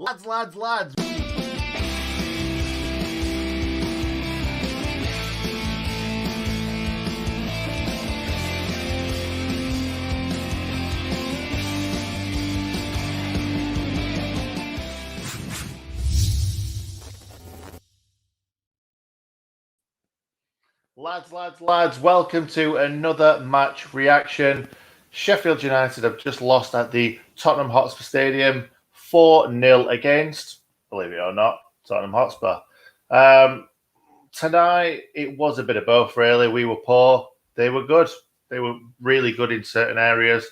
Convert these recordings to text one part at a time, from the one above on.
Lads. Lads, welcome to another match reaction. Sheffield United have just lost at the Tottenham Hotspur Stadium 4-0 against, believe it or not, Tottenham Hotspur. Tonight, it was a bit of both, really. We were poor. They were good. They were really good in certain areas.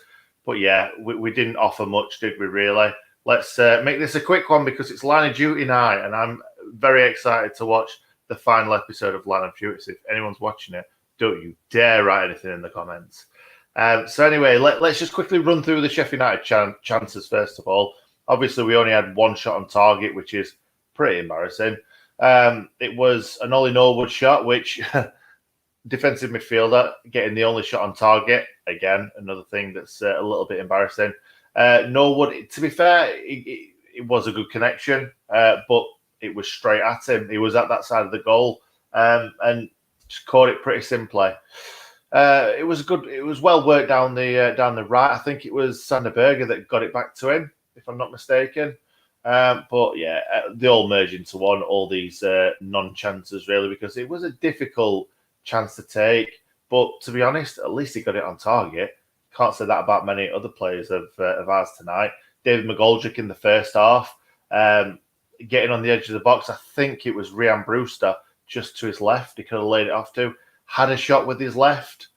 But yeah, we didn't offer much, did we, really? Let's make this a quick one because it's Line of Duty night, and I'm very excited to watch the final episode of Line of Duty. So if anyone's watching it, don't you dare write anything in the comments. So anyway, let's just quickly run through the Sheffield United chances first of all. Obviously, we only had one shot on target, which is pretty embarrassing. It was an Ollie Norwood shot, which defensive midfielder getting the only shot on target. Again, another thing that's a little bit embarrassing. Norwood, to be fair, it was a good connection, but it was straight at him. He was at that side of the goal and just caught it pretty simply. It was well worked down the right. I think it was Sander Berger that got it back to him, if I'm not mistaken. But yeah, they all merge into one, all these non-chances really, because it was a difficult chance to take. But to be honest, at least he got it on target. Can't say that about many other players of ours tonight. David McGoldrick in the first half, getting on the edge of the box. I think it was Ryan Brewster just to his left. He could have laid it off to. Had a shot with his left.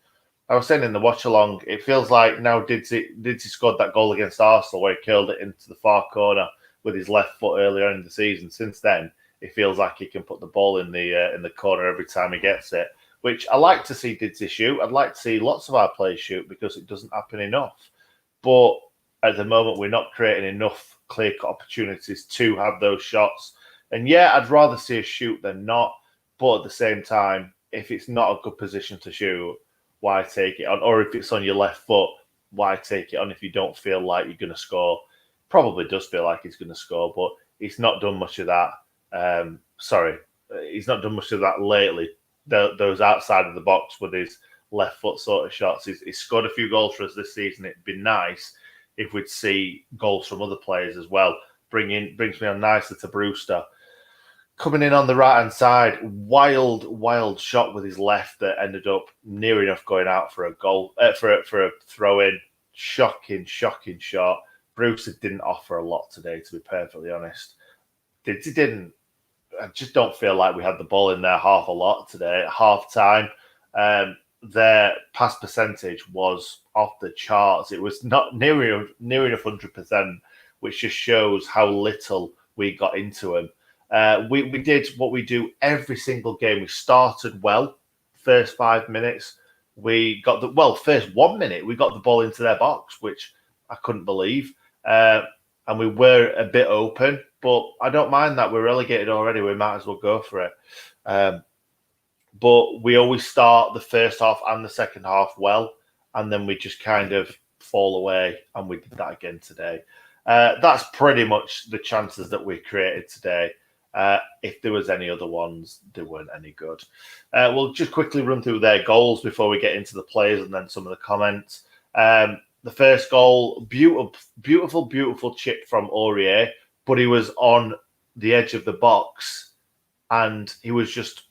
I was saying in the watch along, it feels like now Didsy scored that goal against Arsenal where he curled it into the far corner with his left foot earlier in the season. Since then, it feels like he can put the ball in the corner every time he gets it, which I like to see Didsy shoot. I'd like to see lots of our players shoot because it doesn't happen enough. But at the moment, we're not creating enough clear-cut opportunities to have those shots. And yeah, I'd rather see a shoot than not. But at the same time, if it's not a good position to shoot, why take it on? Or if it's on your left foot, why take it on if you don't feel like you're going to score? Probably does feel like he's going to score, but he's not done much of that. He's not done much of that lately. Those outside of the box with his left foot sort of shots. He's scored a few goals for us this season. It'd be nice if we'd see goals from other players as well. Brings me on nicely to Brewster. Coming in on the right-hand side, wild shot with his left that ended up near enough going out for a goal, for a throw-in. Shocking shot. Brewster didn't offer a lot today, to be perfectly honest. He didn't. I just don't feel like we had the ball in their half a lot today. At half-time, their pass percentage was off the charts. It was not near enough 100%, which just shows how little we got into them. We did what we do every single game. We started well. First 5 minutes, we got first 1 minute, we got the ball into their box, which I couldn't believe. And we were a bit open, but I don't mind that. We're relegated already. We might as well go for it. But we always start the first half and the second half well, and then we just kind of fall away, and we did that again today. That's pretty much the chances that we created today. If there was any other ones, they weren't any good. We'll just quickly run through their goals before we get into the players and then some of the comments. The first goal, beautiful chip from Aurier, but he was on the edge of the box, and we just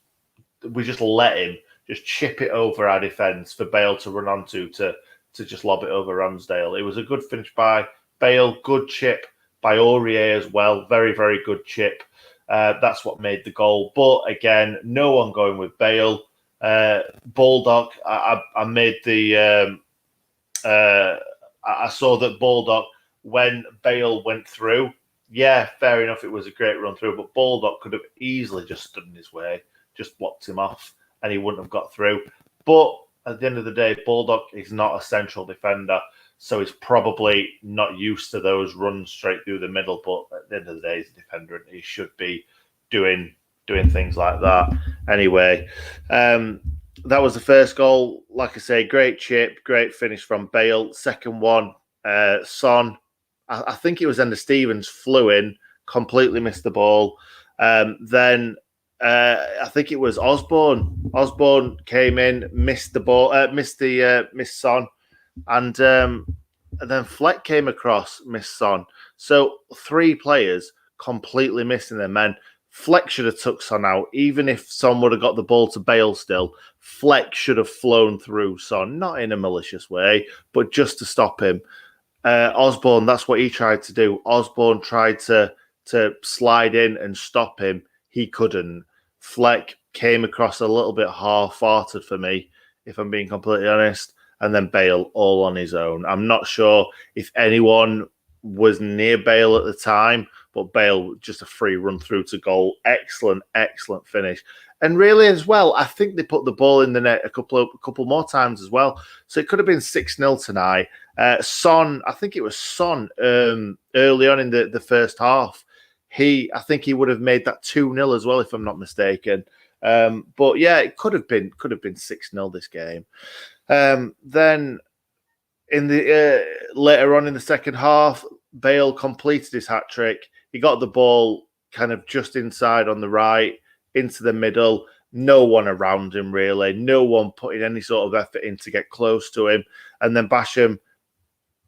let him just chip it over our defence for Bale to run onto to just lob it over Ramsdale. It was a good finish by Bale, good chip by Aurier as well, very good chip. That's what made the goal. But again, no one going with Bale. Baldock, I made the. I saw that Baldock, when Bale went through, yeah, fair enough, it was a great run through, but Baldock could have easily just stood in his way, just blocked him off, and he wouldn't have got through. But at the end of the day, Baldock is not a central defender, so he's probably not used to those runs straight through the middle. But at the end of the day, he's a defender, and he should be doing things like that. Anyway, that was the first goal. Like I say, great chip, great finish from Bale. Second one, Son. I think it was Ender Stevens flew in, completely missed the ball. Then I think it was Osborne. Osborne came in, missed the ball, missed Son, and then Fleck came across, missed Son. So 3 players completely missing their men. Fleck should have took Son out, even if Son would have got the ball to Bale still. Fleck should have flown through Son, not in a malicious way, but just to stop him. Osborne, that's what he tried to do. Osborne tried to slide in and stop him. He couldn't. Fleck came across a little bit half-hearted for me, if I'm being completely honest. And then Bale all on his own. I'm not sure if anyone was near Bale at the time, but Bale just a free run through to goal. Excellent, excellent finish. And really as well, I think they put the ball in the net a couple more times as well. So it could have been 6-0 tonight. Son, I think it was Son early on in the first half. I think he would have made that 2-0 as well, if I'm not mistaken. But yeah, it could have been 6-0 this game. Then in the later on in the second half, Bale completed his hat trick. He got the ball kind of just inside on the right, into the middle. No one around him, really. No one putting any sort of effort in to get close to him. And then Basham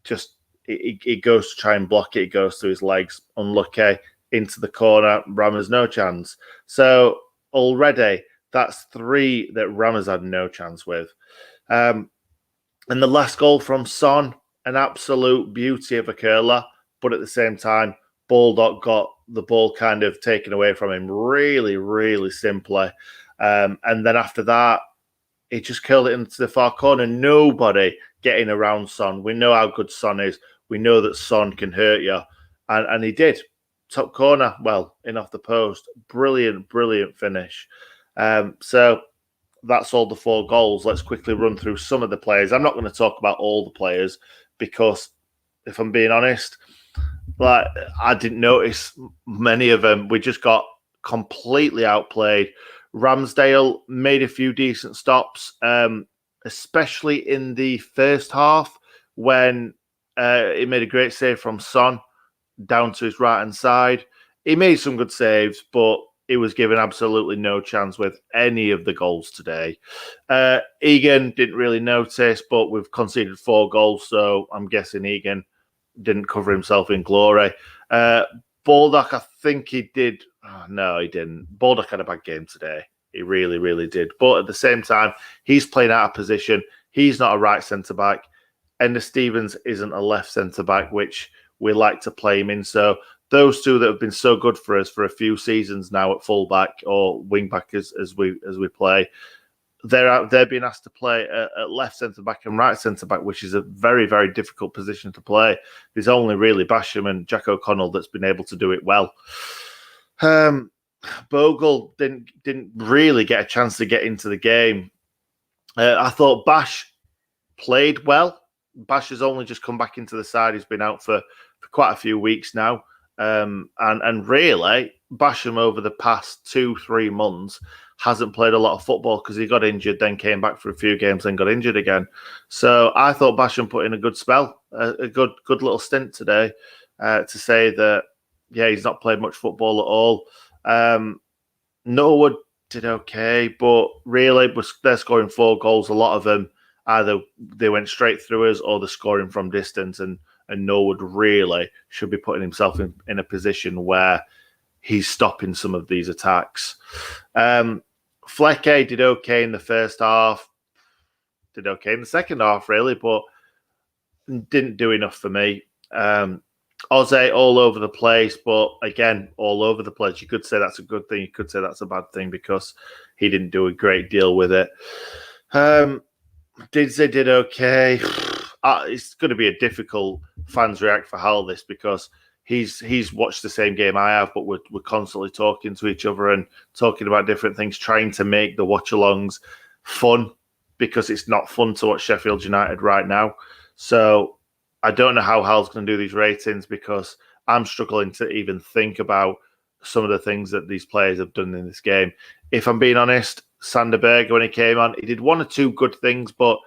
just, he goes to try and block it. It goes through his legs. Unlucky. Into the corner. Ramos, no chance. So already, that's 3 that Ramos had no chance with. And the last goal from Son, an absolute beauty of a curler. But at the same time, Baldock got the ball kind of taken away from him really, really simply. And then after that, he just curled it into the far corner. Nobody getting around Son. We know how good Son is. We know that Son can hurt you. And he did. Top corner, well, in off the post. Brilliant, brilliant finish. So that's all the 4 goals. Let's quickly run through some of the players. I'm not going to talk about all the players because, if I'm being honest, like I didn't notice many of them. We just got completely outplayed. Ramsdale made a few decent stops, especially in the first half when he made a great save from Son down to his right-hand side. He made some good saves, but he was given absolutely no chance with any of the goals today. Egan didn't really notice, but we've conceded 4 goals, so I'm guessing Egan didn't cover himself in glory. Baldock, I think he did. Oh, no, he didn't. Baldock had a bad game today. He really, really did. But at the same time, he's playing out of position. He's not a right centre-back. Ender Stevens isn't a left centre-back, which we like to play him in. So those 2 that have been so good for us for a few seasons now at full-back or wing-back as we play, they're being asked to play at left centre-back and right centre-back, which is a very, very difficult position to play. There's only really Basham and Jack O'Connell that's been able to do it well. Bogle didn't really get a chance to get into the game. I thought Bash played well. Bash has only just come back into the side. He's been out for quite a few weeks now. And really, Basham over the past 2-3 months hasn't played a lot of football because he got injured, then came back for a few games, then got injured again. So I thought Basham put in a good spell, a good little stint today to say that, yeah, he's not played much football at all. Norwood did okay, but really they're scoring 4 goals. A lot of them, either they went straight through us or they're scoring from distance, and Norwood really should be putting himself in a position where he's stopping some of these attacks. Fleck did okay in the first half, did okay in the second half, really, but didn't do enough for me. Oze all over the place, but again, all over the place. You could say that's a good thing. You could say that's a bad thing because he didn't do a great deal with it. Didze did okay. It's going to be a difficult fans react for Hal this because he's watched the same game I have, but we're constantly talking to each other and talking about different things, trying to make the watch-alongs fun because it's not fun to watch Sheffield United right now. So I don't know how Hal's going to do these ratings because I'm struggling to even think about some of the things that these players have done in this game. If I'm being honest, Sanderberg, when he came on, he did 1 or 2 good things, but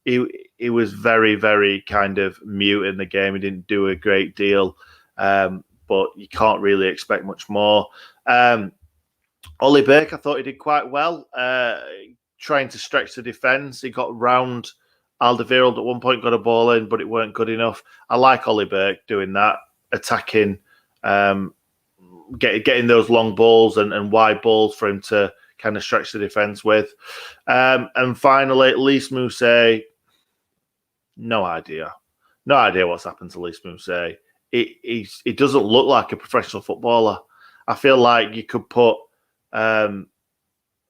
he was very, very kind of mute in the game. He didn't do a great deal. but you can't really expect much more. Ollie Burke, I thought he did quite well, trying to stretch the defence. He got round Alderweireld at one point, got a ball in, but it weren't good enough. I like Ollie Burke doing that, attacking, getting those long balls and wide balls for him to kind of stretch the defence with. And finally, Lys Mousset, no idea. No idea what's happened to Lys Mousset. He doesn't look like a professional footballer. I feel like you could put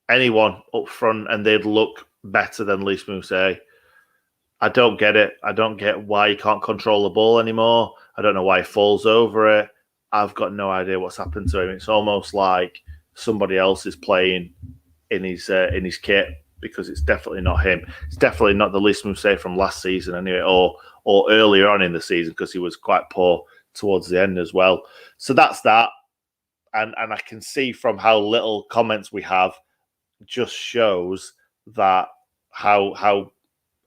anyone up front and they'd look better than Lys Mousset. I don't get it. I don't get why he can't control the ball anymore. I don't know why he falls over it. I've got no idea what's happened to him. It's almost like somebody else is playing in his kit, because it's definitely not him. It's definitely not the Lys Mousset from last season anyway, or earlier on in the season, because he was quite poor towards the end as well. So that's that. And I can see from how little comments we have, just shows that how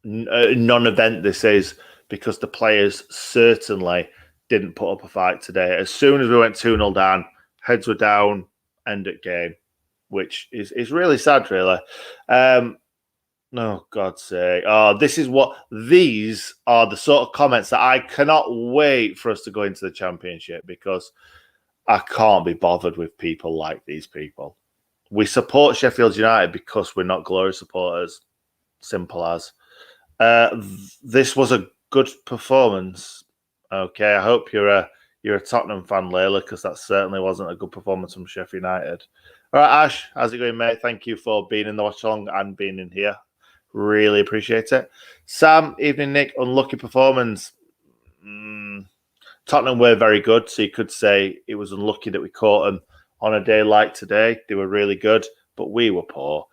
non-event this is, because the players certainly didn't put up a fight today. As soon as we went 2-0 down, heads were down, end of game, which is really sad, really. Oh, God's sake. Oh, these are the sort of comments that I cannot wait for us to go into the Championship, because I can't be bothered with people like these people. We support Sheffield United because we're not Glory supporters. Simple as. This was a good performance. Okay, I hope you're a Tottenham fan, Layla, because that certainly wasn't a good performance from Sheffield United. All right, Ash, how's it going, mate? Thank you for being in the watch along and being in here. Really appreciate it. Sam, evening, Nick. Unlucky performance. Tottenham were very good, so you could say it was unlucky that we caught them on a day like today. They were really good, but we were poor.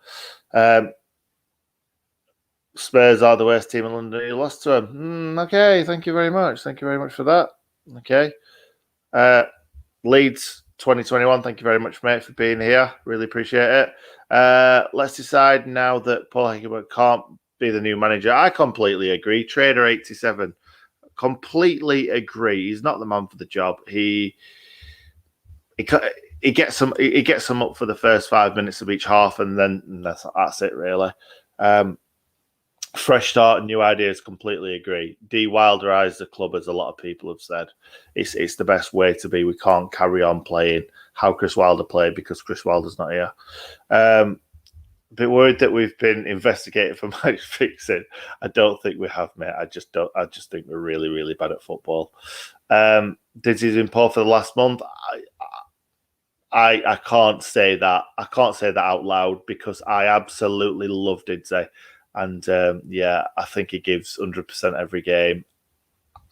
Spurs are the worst team in London. You lost to them. Okay, thank you very much. Thank you very much for that. Okay. Leeds 2021, thank you very much, mate, for being here. Really appreciate it. Let's decide now that Paul Heckenberg can't be the new manager. I completely agree. Trader 87, completely agree. He's not the man for the job. He gets them up for the first 5 minutes of each half, and then that's it, really. Fresh start, new ideas, completely agree. De-Wilderized the club, as a lot of people have said. It's the best way to be. We can't carry on playing how Chris Wilder played, because Chris Wilder's not here. A bit worried that we've been investigated for match fixing. I don't think we have, mate. I just think we're really, really bad at football. Did he been poor for the last month? I can't say that. I can't say that out loud, because I absolutely love Didsey. And I think he gives 100% every game.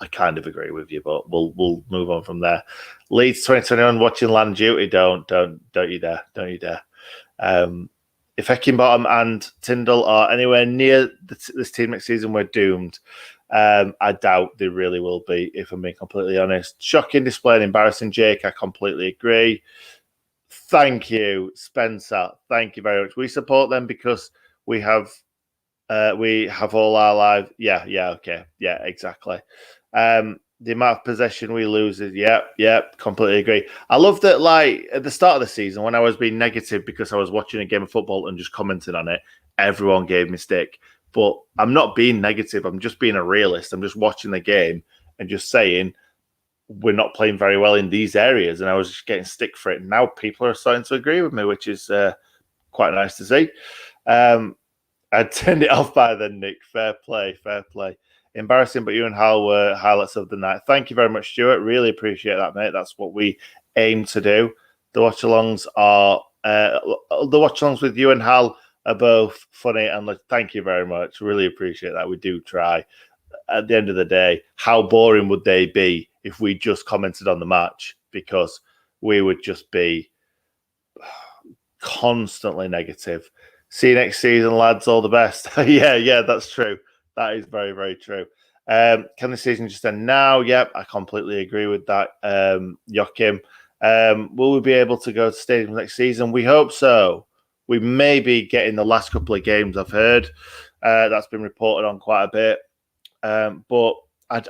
I kind of agree with you, but we'll move on from there. Leeds 2021, watching Land Duty. Don't you dare. Don't you dare. If Heckingbottom and Tyndall are anywhere near this team next season, we're doomed. I doubt they really will be, if I'm being completely honest. Shocking display and embarrassing, Jake. I completely agree. Thank you, Spencer. Thank you very much. We support them because we have all our lives. Yeah, okay. Yeah, exactly. The amount of possession we lose is, completely agree. I love that, like, at the start of the season, when I was being negative because I was watching a game of football and just commenting on it, everyone gave me stick. But I'm not being negative. I'm just being a realist. I'm just watching the game and just saying we're not playing very well in these areas. And I was just getting stick for it. And now people are starting to agree with me, which is quite nice to see. I turned it off by then, Nick. Fair play. Embarrassing, but you and Hal were highlights of the night. Thank you very much, Stuart. Really appreciate that, mate. That's what we aim to do. The watch-alongs with you and Hal are both funny, and thank you very much. Really appreciate that. We do try. At the end of the day, how boring would they be if we just commented on the match? Because we would just be constantly negative. See you next season, lads. All the best. yeah, that's true. That is very, very true. Can the season just end now? Yep, I completely agree with that, Joachim. Will we be able to go to stadiums next season? We hope so. We may be getting the last couple of games, I've heard. That's been reported on quite a bit. But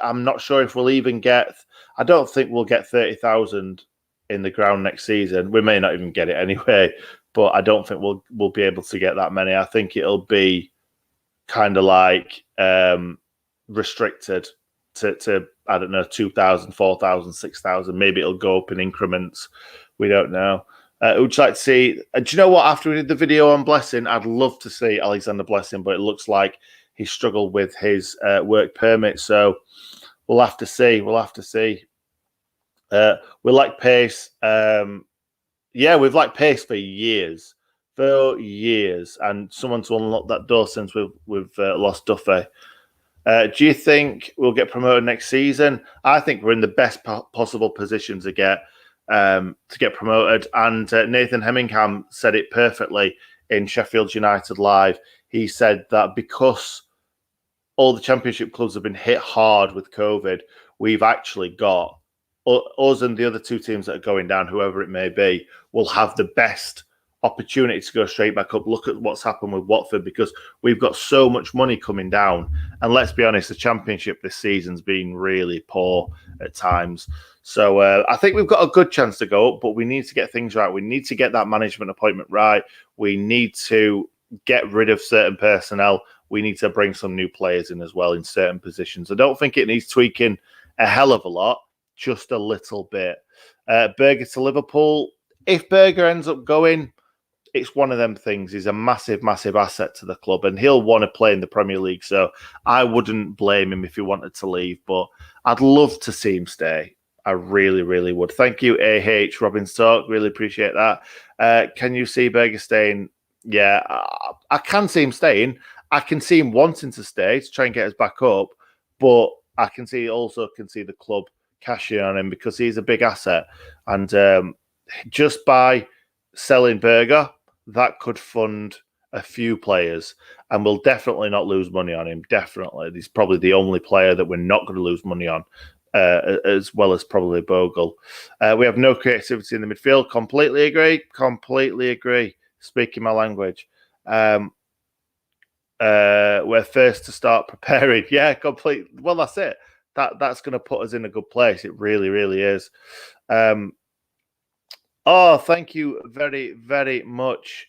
I'm not sure if we'll even get. I don't think we'll get 30,000 in the ground next season. We may not even get it anyway, but I don't think we'll be able to get that many. I think it'll be kind of like restricted to I don't know 2,000, 4,000, 6,000. Maybe it'll go up in increments. We don't know. Would you like to see? Do you know what? After we did the video on Blessing, I'd love to see Alexander Blessing, but it looks like he struggled with his work permit. So we'll have to see. We'll have to see. We like pace. Yeah, we've liked pace for years, and someone to unlock that door since we've lost Duffy. Do you think we'll get promoted next season? I think we're in the best possible position to get promoted. And Nathan Hemmingham said it perfectly in Sheffield United Live. He said that because all the Championship clubs have been hit hard with COVID, we've actually got us and the other two teams that are going down, whoever it may be, will have the best opportunity to go straight back up. Look at what's happened with Watford, because we've got so much money coming down. And let's be honest, the Championship this season's been really poor at times. So I think we've got a good chance to go up, but we need to get things right. We need to get that management appointment right. We need to get rid of certain personnel. We need to bring some new players in as well in certain positions. I don't think it needs tweaking a hell of a lot, just a little bit. Berger to Liverpool. If Berger ends up going, it's one of them things. He's a massive, massive asset to the club, and he'll want to play in the Premier League. So I wouldn't blame him if he wanted to leave, but I'd love to see him stay. I really, really would. Thank you, AH Robin Stark. Really appreciate that. Can you see Berger staying? Yeah, I can see him staying. I can see him wanting to stay to try and get us back up, but I can see the club cashing on him because he's a big asset, and just by selling Berger, that could fund a few players, and we'll definitely not lose money on him. Definitely, he's probably the only player that we're not going to lose money on, as well as probably Bogle. We have no creativity in the midfield. Completely agree. Completely agree. Speaking my language. We're first to start preparing. Yeah, complete. Well, that's it. That's going to put us in a good place. It really, really is. Oh, thank you very, very much,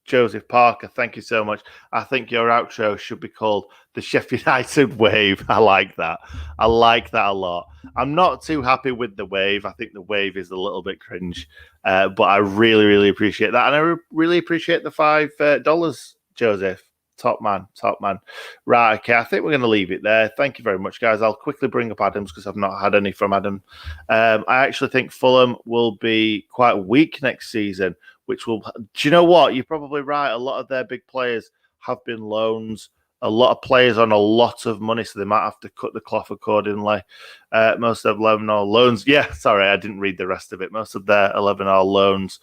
Joseph Parker. Thank you so much. I think your outro should be called the Sheffield United Wave. I like that. I like that a lot. I'm not too happy with the wave. I think the wave is a little bit cringe, but I really, really appreciate that. And I really appreciate the $5, Joseph. Top man, top man. Right, okay, I think we're going to leave it there. Thank you very much, guys. I'll quickly bring up Adams because I've not had any from Adam. I actually think Fulham will be quite weak next season, which will... Do you know what? You're probably right. A lot of their big players have been loans. A lot of players on a lot of money, so they might have to cut the cloth accordingly. Most of 11 are loans. Yeah, sorry, I didn't read the rest of it. Most of their 11 are loans.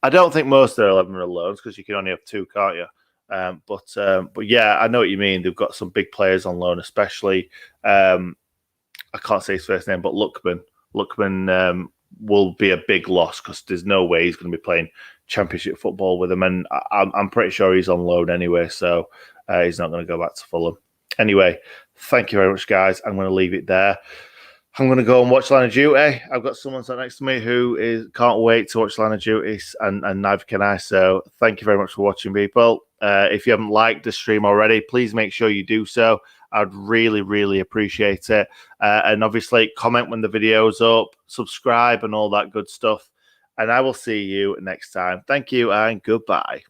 I don't think most of their 11 are loans because you can only have two, can't you? But yeah, I know what you mean. They've got some big players on loan, especially I can't say his first name, but Lookman. Lookman will be a big loss because there's no way he's going to be playing Championship football with them, and I'm pretty sure he's on loan anyway, so he's not going to go back to Fulham. Anyway, thank you very much, guys. I'm going to leave it there. I'm going to go and watch Line of Duty. I've got someone sat next to me who can't wait to watch Line of Duty, and neither can I. So thank you very much for watching, people. If you haven't liked the stream already, please make sure you do so. I'd really, really appreciate it. And obviously, comment when the video's up, subscribe, and all that good stuff. And I will see you next time. Thank you, and goodbye.